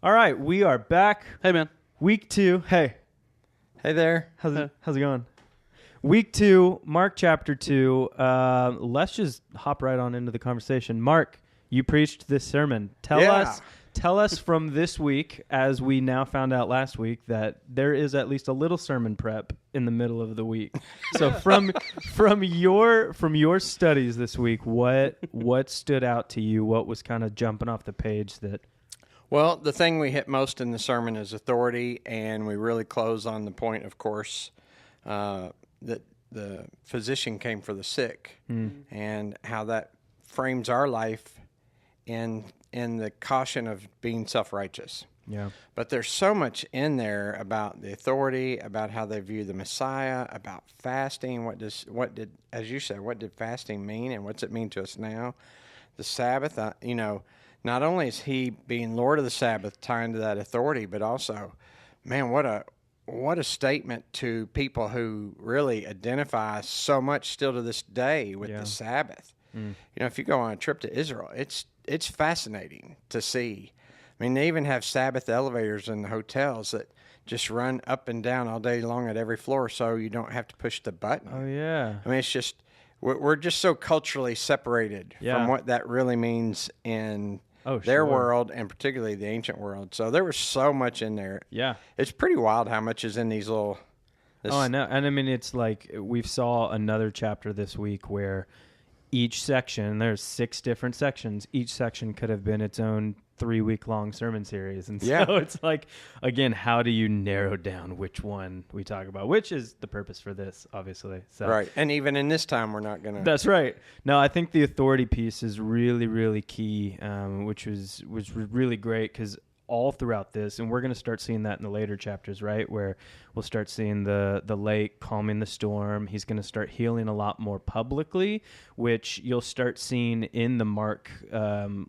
All right, we are back. Hey, man. Week 2. Hey there. How's it going? Week 2, Mark chapter 2. Let's just hop right on into the conversation. Mark, you preached this sermon. Tell us from this week, as we now found out last week, that there is at least a little sermon prep in the middle of the week. So from your studies this week, what stood out to you? What was kind of jumping off the page that? Well, the thing we hit most in the sermon is authority, and we really close on the point, of course, that the physician came for the sick, and how that frames our life in the caution of being self-righteous. Yeah. But there's so much in there about the authority, about how they view the Messiah, about fasting. What did as you said, what did fasting mean, and what's it mean to us now? The Sabbath, not only is he being Lord of the Sabbath tying to that authority, but also, man, what a statement to people who really identify so much still to this day with the Sabbath. If you go on a trip to Israel, it's fascinating to see. I mean, they even have Sabbath elevators in the hotels that just run up and down all day long at every floor, so you don't have to push the button. Oh, yeah. I mean, it's just we're just so culturally separated from what that really means in their world, and particularly the ancient world. So there was so much in there. Yeah. It's pretty wild how much is in these little... I know. And I mean, it's like we saw another chapter this week where each section, there's 6 different sections. Each section could have been its own 3-week-long sermon series. And so it's like, again, how do you narrow down which one we talk about, which is the purpose for this, obviously. So, right. And even in this time, we're not going to... That's right. No, I think the authority piece is really, really key, which was really great because all throughout this, and we're going to start seeing that in the later chapters, right, where we'll start seeing the lake calming the storm. He's going to start healing a lot more publicly, which you'll start seeing in the Mark,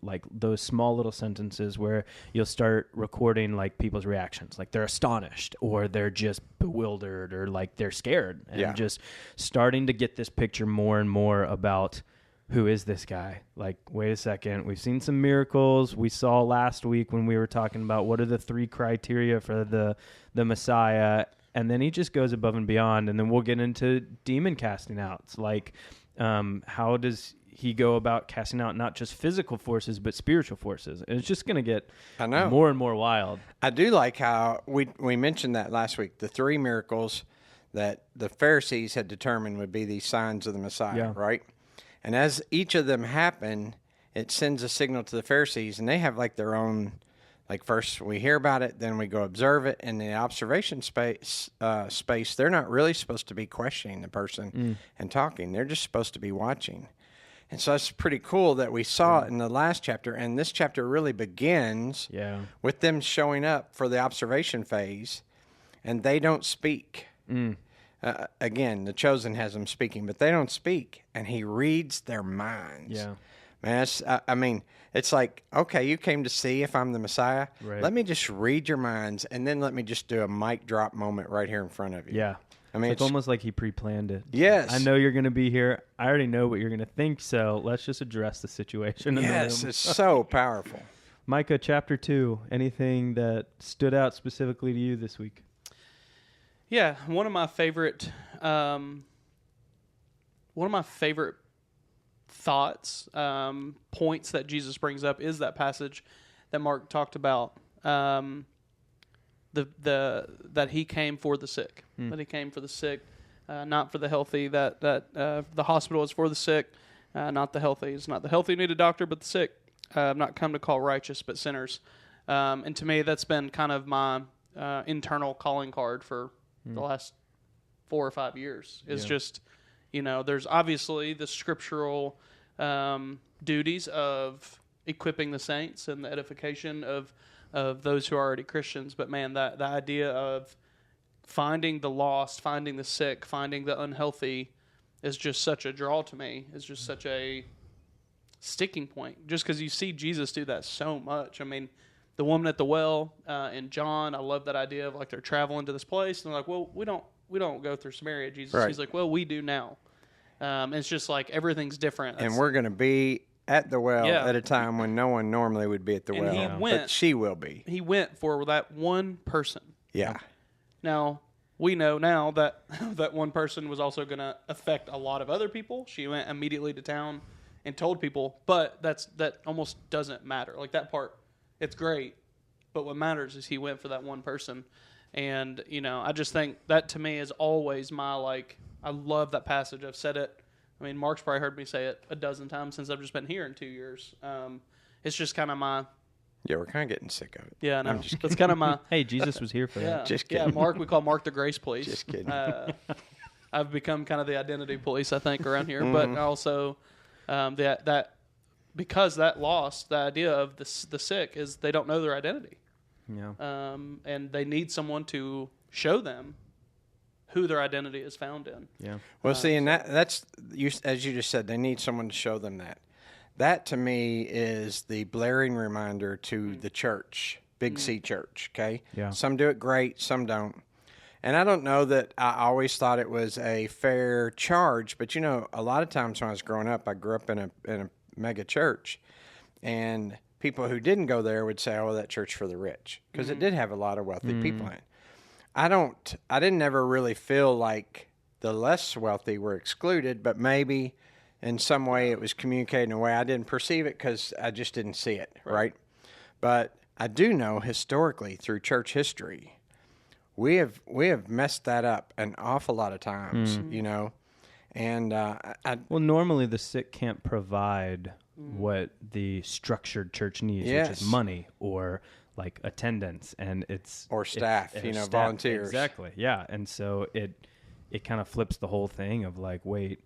like those small little sentences where you'll start recording like people's reactions, like they're astonished or they're just bewildered or like they're scared, and just starting to get this picture more and more about who is this guy? Like, wait a second. We've seen some miracles. We saw last week when we were talking about what are the 3 criteria for the Messiah. And then he just goes above and beyond. And then we'll get into demon casting outs. Like, how does he go about casting out not just physical forces, but spiritual forces? And it's just going to get more and more wild. I do like how we mentioned that last week, the 3 miracles that the Pharisees had determined would be these signs of the Messiah, right? And as each of them happen, it sends a signal to the Pharisees, and they have like their own, like first we hear about it, then we go observe it. In the observation space, they're not really supposed to be questioning the person and talking. They're just supposed to be watching. And so it's pretty cool that we saw it in the last chapter, and this chapter really begins with them showing up for the observation phase, and they don't speak. Again, the chosen has them speaking, but they don't speak, and he reads their minds. Yeah, man. It's like, okay, you came to see if I'm the Messiah. Right. Let me just read your minds, and then let me just do a mic drop moment right here in front of you. Yeah, I mean, it's almost like he pre-planned it. Yes, I know you're going to be here. I already know what you're going to think, so let's just address the situation. Yes, it's so powerful. Micah, chapter 2. Anything that stood out specifically to you this week? Yeah, one of my favorite thoughts, points that Jesus brings up is that passage that Mark talked about, that he came for the sick, that he came for the sick, not for the healthy. That the hospital is for the sick, not the healthy. It's not the healthy who need a doctor, but the sick. I've not come to call righteous, but sinners. And to me, that's been kind of my internal calling card for the last 4 or 5 years. It's just, there's obviously the scriptural duties of equipping the saints and the edification of those who are already Christians. But man, the idea of finding the lost, finding the sick, finding the unhealthy is just such a draw to me. It's just such a sticking point. Just because you see Jesus do that so much. I mean, the woman at the well in John, I love that idea of like they're traveling to this place and they're like, well, we don't go through Samaria, Jesus. Right. He's like, well, we do now. It's just like everything's different. And we're going to be at the well at a time when no one normally would be at the well. He went, but she will be. He went for that one person. Yeah. Now, we know now that that one person was also going to affect a lot of other people. She went immediately to town and told people, but that almost doesn't matter. Like that part, it's great, but what matters is he went for that one person. And, I just think that to me is always my, I love that passage. I've said it. I mean, Mark's probably heard me say it a dozen times since I've just been here in 2 years. It's just kind of my... Yeah, we're kind of getting sick of it. Yeah, no. It's kind of my... Hey, Jesus was here for that. Just kidding. Yeah, Mark, we call Mark the Grace Police. Just kidding. I've become kind of the identity police, I think, around here. But also, because that lost, the idea of the sick is they don't know their identity. Yeah. And they need someone to show them who their identity is found in. Yeah. Well, see, and that's as you just said, they need someone to show them that. That to me is the blaring reminder to the church, Big C Church. Okay. Yeah. Some do it great, some don't. And I don't know that I always thought it was a fair charge, but a lot of times when I was growing up, I grew up in a mega church, and people who didn't go there would say, "Oh, that church for the rich," because it did have a lot of wealthy people in it. I didn't ever really feel like the less wealthy were excluded, but maybe in some way it was communicated in a way I didn't perceive it because I just didn't see it, right? But I do know historically through church history, we have messed that up an awful lot of times, and well, normally the sick can't provide what the structured church needs, which is money or like attendance, and or staff, volunteers. Exactly, yeah. And so it kind of flips the whole thing of like, wait,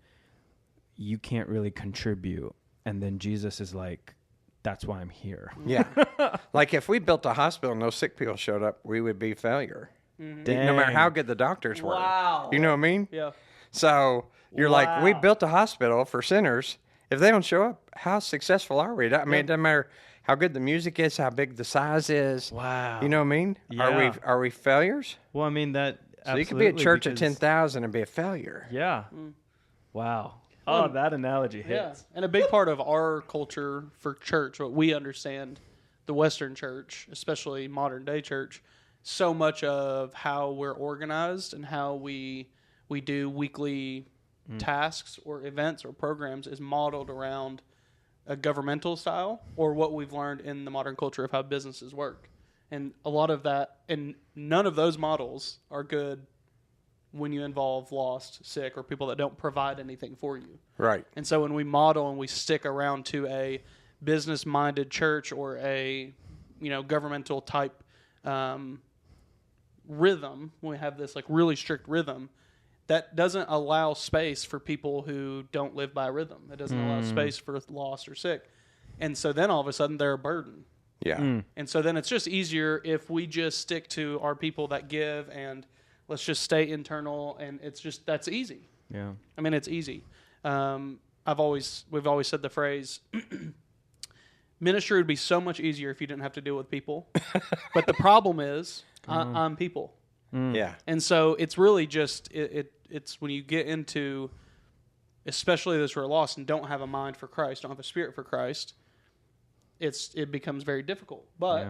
you can't really contribute, and then Jesus is like, that's why I'm here. Yeah, like if we built a hospital and no sick people showed up, we would be a failure. Mm-hmm. No matter how good the doctors were. Wow. You know what I mean? Yeah. So you're like, we built a hospital for sinners. If they don't show up, how successful are we? I mean, it doesn't matter how good the music is, how big the size is. Wow. You know what I mean? Yeah. Are we failures? Well, I mean that. So you could be a church of 10,000 and be a failure. Yeah. Wow. Oh, that analogy hits. Yeah. And a big part of our culture for church, what we understand, the Western church, especially modern day church, so much of how we're organized and how we do weekly tasks or events or programs is modeled around a governmental style or what we've learned in the modern culture of how businesses work. And a lot of that, and none of those models are good when you involve lost, sick, or people that don't provide anything for you. Right. And so when we model and we stick around to a business-minded church or a governmental type rhythm, we have this like really strict rhythm that doesn't allow space for people who don't live by rhythm. It doesn't allow space for lost or sick. And so then all of a sudden they're a burden. Yeah. And so then it's just easier if we just stick to our people that give and let's just stay internal, and it's just, that's easy. Yeah. I mean, it's easy. We've always said the phrase, ministry would be so much easier if you didn't have to deal with people. But the problem is, I'm people. Yeah. And so it's really just, it's when you get into, especially those who are lost and don't have a mind for Christ, don't have a spirit for Christ, it becomes very difficult. But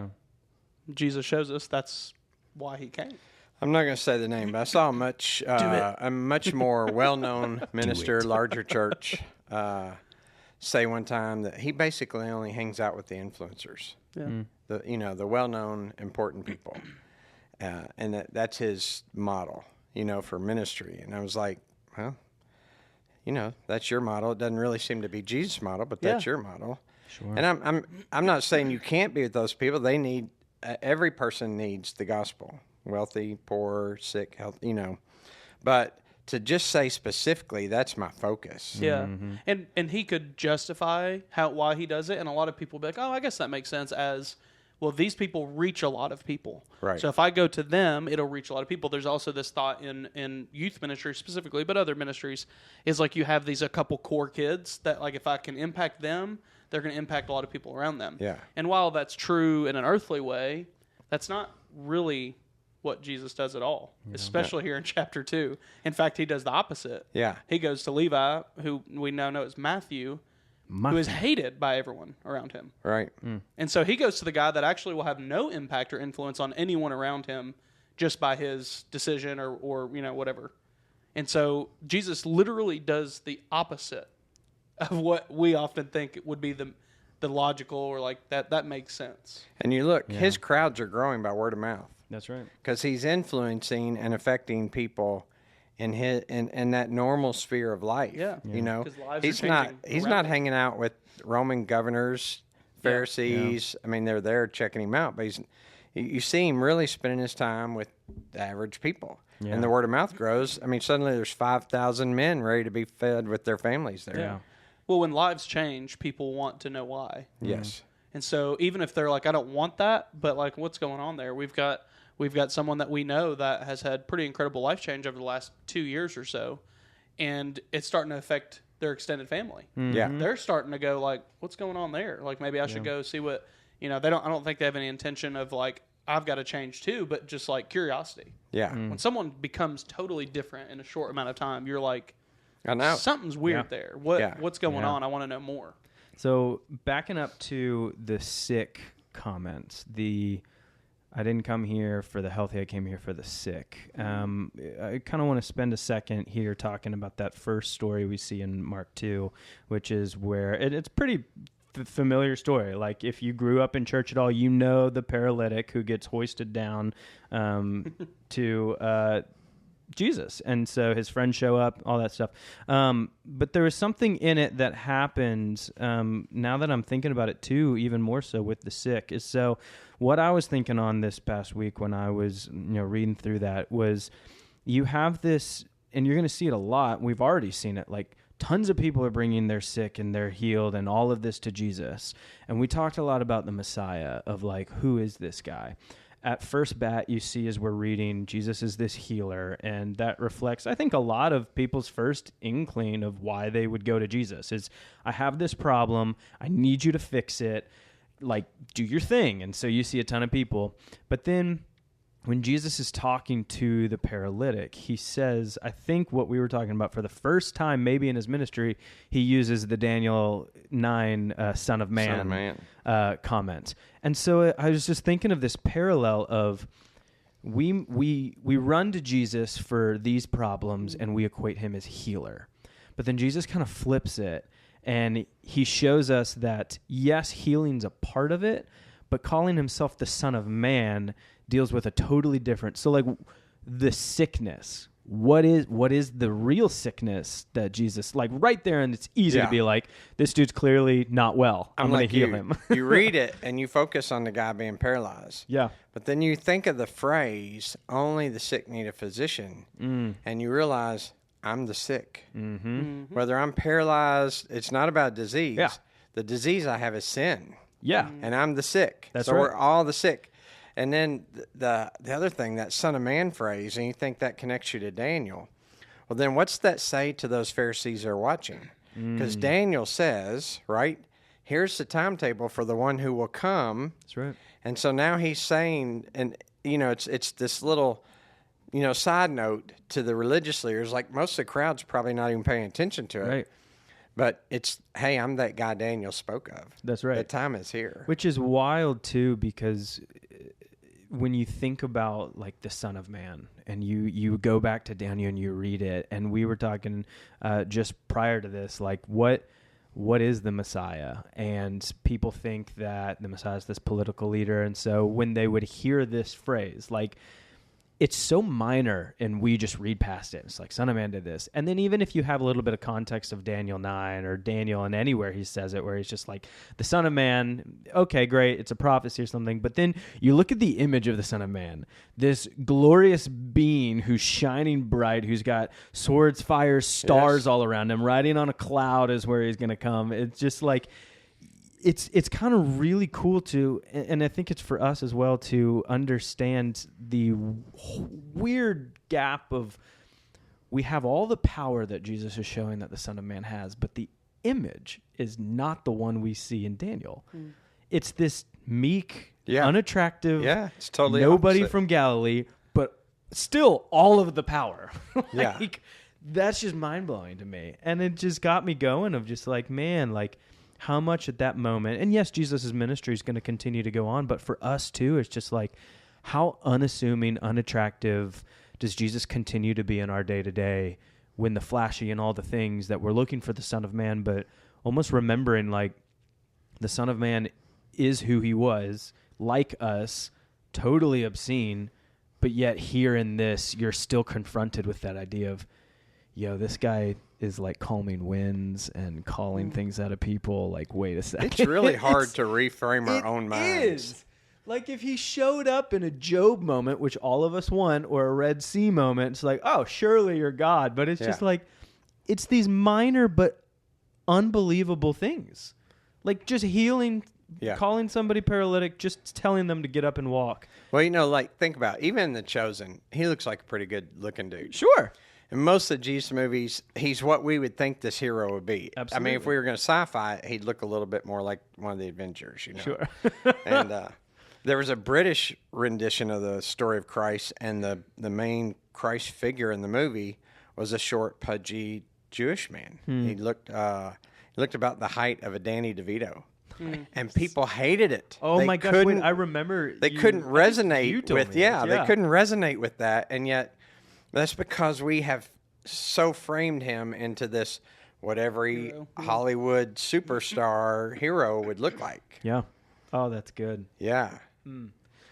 Jesus shows us that's why he came. I'm not going to say the name, but I saw a much more well-known minister, larger church, say one time that he basically only hangs out with the influencers, the well-known, important people, and that's his model, for ministry. And I was like, well, that's your model. It doesn't really seem to be Jesus' model, but that's your model. Sure. And I'm not saying you can't be with those people. They need every person needs the gospel. Wealthy, poor, sick, health, But to just say specifically, that's my focus. Yeah. Mm-hmm. And he could justify why he does it, and a lot of people be like, oh, I guess that makes sense as, well, these people reach a lot of people. Right. So if I go to them, it'll reach a lot of people. There's also this thought in youth ministry specifically, but other ministries, is like you have a couple core kids that like if I can impact them, they're going to impact a lot of people around them. Yeah. And while that's true in an earthly way, that's not really what Jesus does at all, especially here in chapter 2. In fact, he does the opposite. Yeah. He goes to Levi, who we now know is Matthew, who is hated by everyone around him. Right. And so he goes to the guy that actually will have no impact or influence on anyone around him just by his decision or whatever. And so Jesus literally does the opposite of what we often think would be the logical or like that makes sense. And you look, his crowds are growing by word of mouth. That's right. Because he's influencing and affecting people in that normal sphere of life. Yeah. He's not hanging out with Roman governors, Pharisees. I mean, they're there checking him out, but you see him really spending his time with the average people. Yeah. And the word of mouth grows. I mean, suddenly there's 5,000 men ready to be fed with their families there. Yeah. Well, when lives change, people want to know why. Yes. And so even if they're like, I don't want that, but like, what's going on there? We've got someone that we know that has had pretty incredible life change over the last 2 years or so, and it's starting to affect their extended family. Mm-hmm. Yeah. They're starting to go like, what's going on there? Like maybe I should go see what, I don't think they have any intention of like, I've got to change too, but just like curiosity. Yeah. When someone becomes totally different in a short amount of time, you're like, I know something's weird there. What's going on? I want to know more. So backing up to the sick comments, I didn't come here for the healthy, I came here for the sick. I kind of want to spend a second here talking about that first story we see in Mark 2, which is where it's pretty familiar story. Like if you grew up in church at all, you know the paralytic who gets hoisted down to Jesus, and so his friends show up, all that stuff. But there was something in it that happened. Now that I'm thinking about it too, even more so with the sick, is so. What I was thinking on this past week when I was reading through that was, you have this, and you're going to see it a lot. We've already seen it. Like tons of people are bringing their sick and they're healed and all of this to Jesus. And we talked a lot about the Messiah of like, who is this guy? At first bat, you see as we're reading, Jesus is this healer, and that reflects, I think, a lot of people's first inkling of why they would go to Jesus is, I have this problem, I need you to fix it, like, do your thing. And so you see a ton of people. But then when Jesus is talking to the paralytic, he says, I think what we were talking about for the first time, maybe in his ministry, he uses the Daniel 9 Son of Man, comment. And so I was just thinking of this parallel of we run to Jesus for these problems and we equate him as healer. But then Jesus kind of flips it and he shows us that, yes, healing's a part of it, but calling himself the Son of Man deals with a totally different. So like the sickness, what is the real sickness that Jesus, like right there, and it's easy to be like, this dude's clearly not well. I'm going to heal him. You read it and you focus on the guy being paralyzed. Yeah. But then you think of the phrase, only the sick need a physician. And you realize, I'm the sick. Mm-hmm. Whether I'm paralyzed, it's not about disease. Yeah. The disease I have is sin. Yeah. And I'm the sick. That's so right. We're all the sick. And then the other thing, that Son of Man phrase, and you think that connects you to Daniel. Well, then what's that say to those Pharisees that are watching? Because Daniel says, right, here's the timetable for the one who will come. That's right. And so now he's saying, and, it's this little, side note to the religious leaders, like most of the crowd's probably not even paying attention to it. Right. But it's, hey, I'm that guy Daniel spoke of. That's right. The time is here. Which is wild, too, because when you think about like the Son of Man and you go back to Daniel and you read it, and we were talking just prior to this, like what is the Messiah? And people think that the Messiah is this political leader. And so when they would hear this phrase, like it's so minor and we just read past it. It's like, Son of Man did this. And then even if you have a little bit of context of Daniel 9 or Daniel and anywhere he says it, where he's just like, the Son of Man, okay, great, it's a prophecy or something. But then you look at the image of the Son of Man, this glorious being who's shining bright, who's got swords, fire, stars all around him, riding on a cloud is where he's going to come. It's just like, it's kind of really cool to, and I think it's for us as well to understand the weird gap of, we have all the power that Jesus is showing that the Son of Man has, but the image is not the one we see in Daniel. It's this meek, unattractive, it's totally nobody opposite. From Galilee, but still all of the power. that's just mind-blowing to me. And it just got me going of just like, man, like how much at that moment, and yes, Jesus' ministry is going to continue to go on, but for us too, it's just like how unassuming, unattractive does Jesus continue to be in our day-to-day when the flashy and all the things that we're looking for the Son of Man, but almost remembering like the Son of Man is who he was, like us, totally obscene, but yet here in this, you're still confronted with that idea of, yo, this guy is like calming winds and calling things out of people. Like, wait a second. It's really hard to reframe our own minds. Is. Like if he showed up in a Job moment, which all of us want, or a Red Sea moment, it's like, oh, surely you're God. But it's just like, it's these minor but unbelievable things. Like just healing, calling somebody paralytic, just telling them to get up and walk. Well, like think about it. Even in The Chosen, he looks like a pretty good looking dude. Sure. In most of the Jesus movies, he's what we would think this hero would be. Absolutely. I mean, if we were going to sci-fi it, he'd look a little bit more like one of the Avengers, Sure. And there was a British rendition of the story of Christ, and the main Christ figure in the movie was a short, pudgy Jewish man. He looked about the height of a Danny DeVito. And people hated it. Oh my gosh! Wait, I remember they couldn't resonate with. They Yeah, couldn't resonate with that, and yet that's because we have so framed him into this what every Hollywood superstar hero would look like. Yeah. Oh, that's good. Yeah.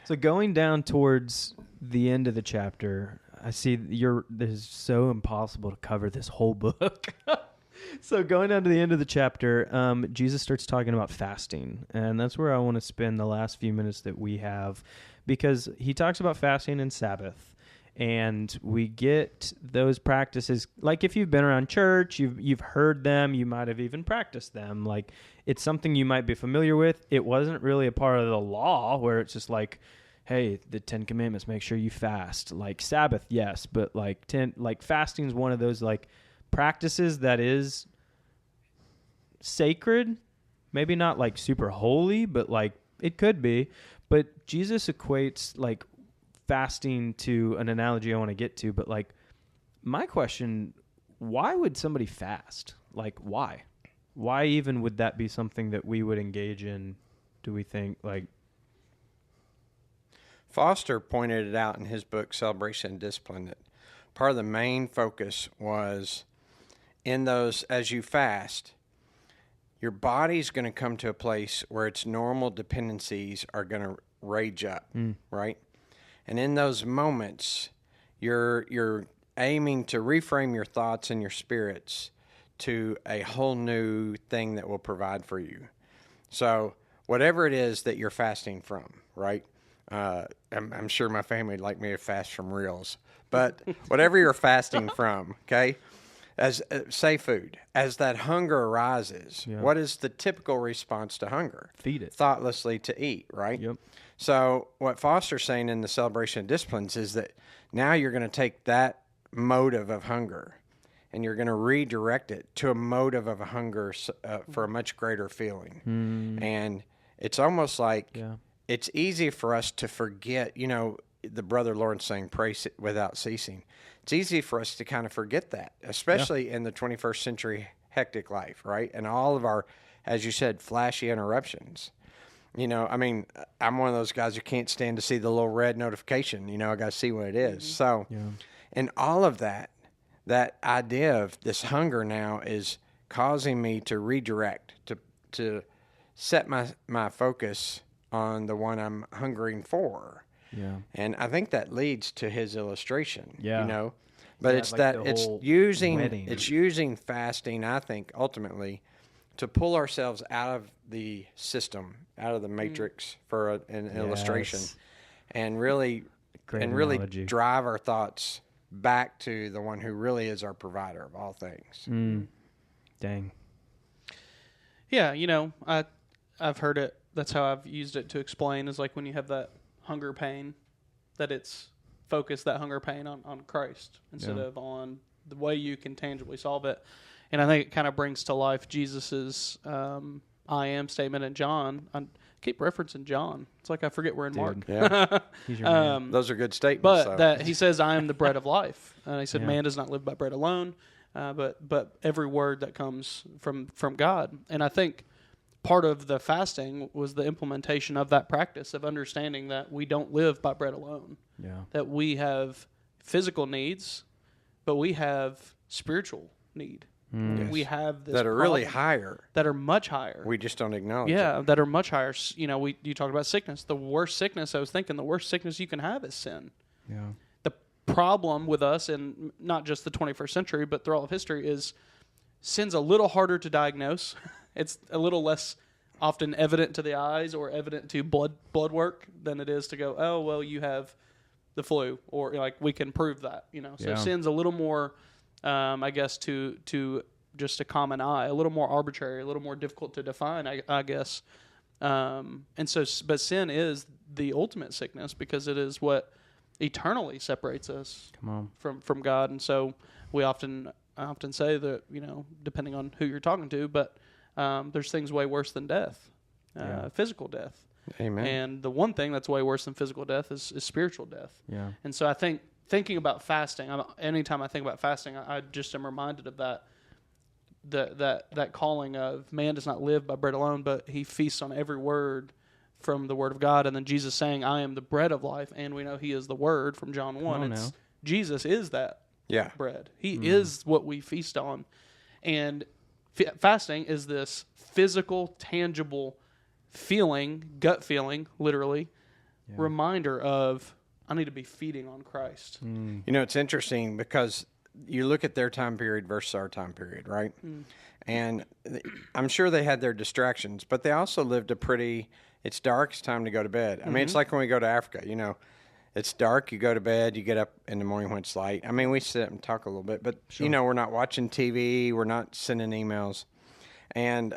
So going down towards the end of the chapter, I see this is so impossible to cover this whole book. So going down to the end of the chapter, Jesus starts talking about fasting, and that's where I want to spend the last few minutes that we have, because he talks about fasting and Sabbath, and we get those practices. Like if you've been around church, you've heard them, you might have even practiced them. Like it's something you might be familiar with. It wasn't really a part of the law where it's just like, hey, the 10 Commandments, make sure you fast. Like Sabbath, yes, but like fasting is one of those like practices that is sacred, maybe not like super holy, but like it could be. But Jesus equates like fasting to an analogy I want to get to, but like my question, why would somebody fast? Like why even would that be something that we would engage in? Do we think like Foster pointed it out in his book Celebration and Discipline that part of the main focus was in those, as you fast, your body's going to come to a place where its normal dependencies are going to rage up, right? And in those moments, you're aiming to reframe your thoughts and your spirits to a whole new thing that will provide for you. So whatever it is that you're fasting from, right? I'm sure my family would like me to fast from reels, but whatever you're fasting from, okay? As say food, as that hunger arises, what is the typical response to hunger? Feed it. Thoughtlessly to eat, right? Yep. So what Foster's saying in the Celebration of Disciplines is that now you're going to take that motive of hunger and you're going to redirect it to a motive of a hunger for a much greater feeling. And it's almost like it's easy for us to forget, the Brother Lawrence saying, pray without ceasing. It's easy for us to kind of forget that, especially in the 21st century hectic life, right? And all of our, as you said, flashy interruptions. I'm one of those guys who can't stand to see the little red notification. I got to see what it is. So, and all of that idea of this hunger now is causing me to redirect, to set my focus on the one I'm hungering for. Yeah. And I think that leads to his illustration. Yeah. But it's like it's using fasting, I think, ultimately, to pull ourselves out of the system, out of the matrix for an illustration, and really drive our thoughts back to the one who really is our provider of all things. Dang. Yeah, I've heard it. That's how I've used it to explain, is like when you have that hunger pain, that it's focus that hunger pain on Christ instead of on the way you can tangibly solve it. And I think it kind of brings to life Jesus's I am statement in John. keep referencing John. It's like I forget we're in Mark. Yeah. He's your man. Those are good statements. But so. that he says, "I am the bread of life." And he said, Yeah. "Man does not live by bread alone, but every word that comes from God." And I think part of the fasting was the implementation of that practice of understanding that we don't live by bread alone. Yeah. That we have physical needs, but we have spiritual need. Yes. We have this that are really problem higher. that are much higher. We just don't acknowledge it. Yeah, that are much higher. You know, you talked about sickness. The worst sickness, I was thinking, the worst sickness you can have is sin. Yeah. The problem with us, and not just the 21st century, but through all of history, is sin's a little harder to diagnose. It's a little less often evident to the eyes or evident to blood work than it is to go, oh, well, you have the flu, or like we can prove that. You know, so Yeah. sin's a little more, I guess, to just a common eye, a little more arbitrary, a little more difficult to define, I guess. And so, but sin is the ultimate sickness because it is what eternally separates us from God. And so I often say that, you know, depending on who you're talking to, but there's things way worse than death, physical death. Amen. And the one thing that's way worse than physical death is spiritual death. Yeah. And so I think thinking about fasting, anytime I think about fasting, I just am reminded of that calling of man does not live by bread alone, but he feasts on every word from the word of God. And then Jesus saying, I am the bread of life. And we know he is the word from John 1. Jesus is that bread. He is what we feast on. And fasting is this physical, tangible feeling, gut feeling, literally, reminder of I need to be feeding on Christ. You know, it's interesting because you look at their time period versus our time period, right? And I'm sure they had their distractions, but they also lived it's dark, it's time to go to bed. I mean, it's like when we go to Africa, you know, it's dark, you go to bed, you get up in the morning when it's light. I mean, we sit and talk a little bit, but, you know, we're not watching TV, we're not sending emails. And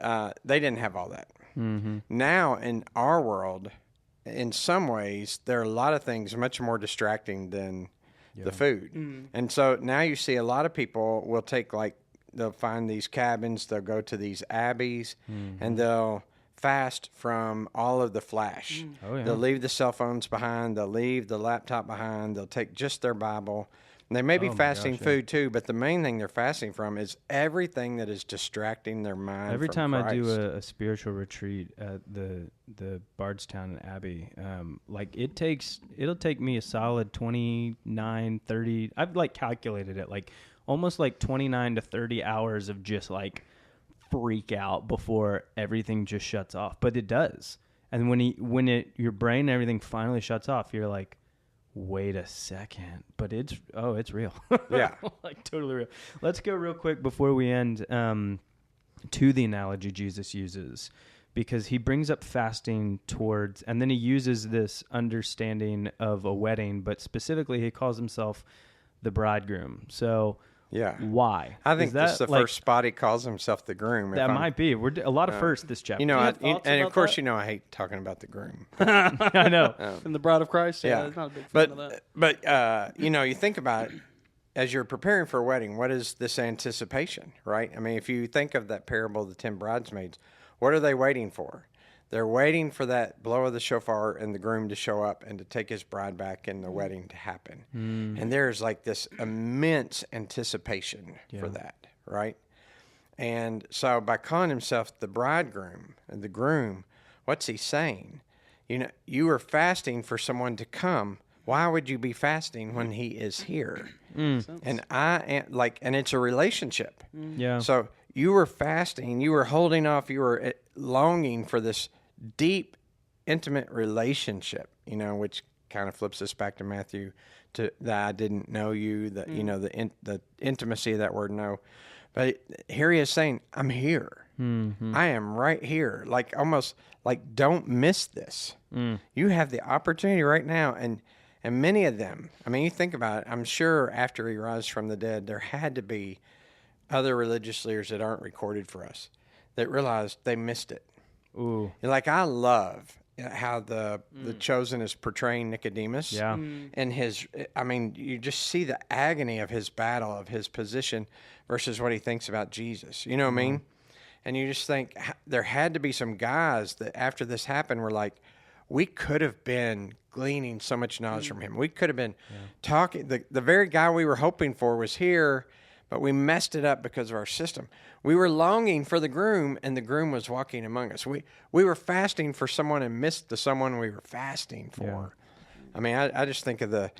they didn't have all that. Now, in our world, in some ways, there are a lot of things much more distracting than the food. And so now you see a lot of people will they'll find these cabins, they'll go to these abbeys, and they'll fast from all of the flash. They'll leave the cell phones behind, they'll leave the laptop behind, they'll take just their Bible. And they may be fasting food too, but the main thing they're fasting from is everything that is distracting their mind. Every from time Christ. I do a spiritual retreat at the Bardstown Abbey, it'll take me a solid 29, 30. I've calculated it almost 29 to 30 hours of just freak out before everything just shuts off. But it does, and when your brain and everything finally shuts off, you're like, wait a second, but it's real. Yeah. Totally real. Let's go real quick before we end to the analogy Jesus uses, because he brings up fasting and then he uses this understanding of a wedding, but specifically he calls himself the bridegroom. So why? I think this is the first spot he calls himself the groom. That might be. We're a lot of firsts this chapter. You know, and of course, that? you know, I hate talking about the groom. I know. And the bride of Christ? Yeah. Not a big fan of that. But you know, you think about it, as you're preparing for a wedding, what is this anticipation, right? I mean, if you think of that parable of the 10 bridesmaids, what are they waiting for? They're waiting for that blow of the shofar and the groom to show up and to take his bride back and the wedding to happen. And there's this immense anticipation for that, right? And so by calling himself the bridegroom and the groom, what's he saying? You know, you are fasting for someone to come. Why would you be fasting when he is here? And and it's a relationship. Yeah. So you were fasting, you were holding off, you were longing for this deep, intimate relationship, you know, which kind of flips us back to Matthew, to that I didn't know you, that you know, the intimacy of that word know. But here he is saying, I'm here. I am right here. Almost don't miss this. You have the opportunity right now. And many of them, I mean, you think about it, I'm sure after he rose from the dead, there had to be other religious leaders that aren't recorded for us that realized they missed it. Ooh. I love how the Chosen is portraying Nicodemus. Yeah. And you just see the agony of his battle, of his position versus what he thinks about Jesus. You know what I mean? And you just think there had to be some guys that after this happened were like, we could have been gleaning so much knowledge from him. We could have been talking. The very guy we were hoping for was here, but we messed it up because of our system. We were longing for the groom, and the groom was walking among us. We were fasting for someone and missed the someone we were fasting for. Yeah. I mean, I just think of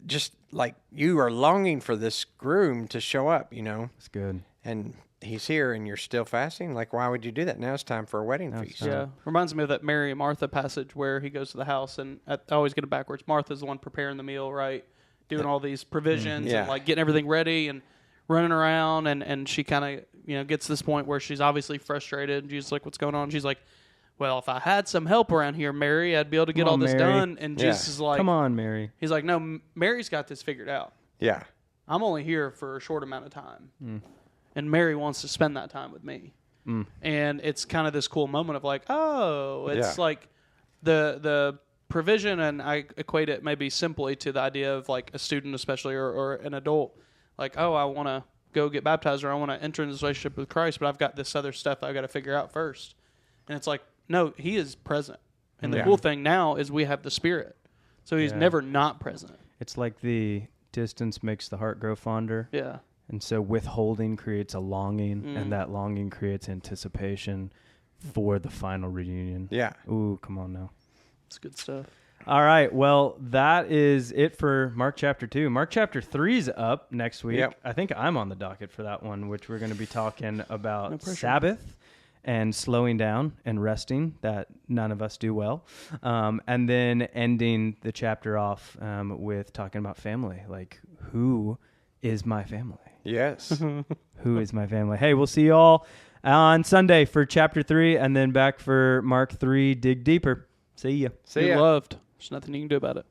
just like you are longing for this groom to show up, It's good. And he's here and you're still fasting? Like, why would you do that? Now it's time for a wedding feast. Yeah. Reminds me of that Mary and Martha passage where he goes to the house, and I always get it backwards. Martha's the one preparing the meal, right? Doing all these provisions and like getting everything ready and running around, and she kind of, gets to this point where she's obviously frustrated, and Jesus is like, what's going on? And she's like, well, if I had some help around here, Mary, I'd be able to get all this done. And Jesus is like, come on, Mary. He's like, no, Mary's got this figured out. Yeah. I'm only here for a short amount of time. And Mary wants to spend that time with me. And it's kind of this cool moment of like, oh, it's like the provision, and I equate it maybe simply to the idea of like a student especially or an adult. Like, oh, I want to go get baptized or I want to enter into this relationship with Christ, but I've got this other stuff I've got to figure out first. And it's like, no, he is present. And the cool thing now is we have the Spirit. So he's never not present. It's like the distance makes the heart grow fonder. Yeah. And so withholding creates a longing, and that longing creates anticipation for the final reunion. Yeah. Ooh, come on now. It's good stuff. All right. Well, that is it for Mark chapter 2. Mark chapter 3 is up next week. Yep. I think I'm on the docket for that one, which we're going to be talking about Sabbath and slowing down and resting, that none of us do well. And then ending the chapter off with talking about family. Like, who is my family? Yes. Who is my family? Hey, we'll see you all on Sunday for chapter 3 and then back for Mark 3, Dig Deeper. See ya. Be loved. There's nothing you can do about it.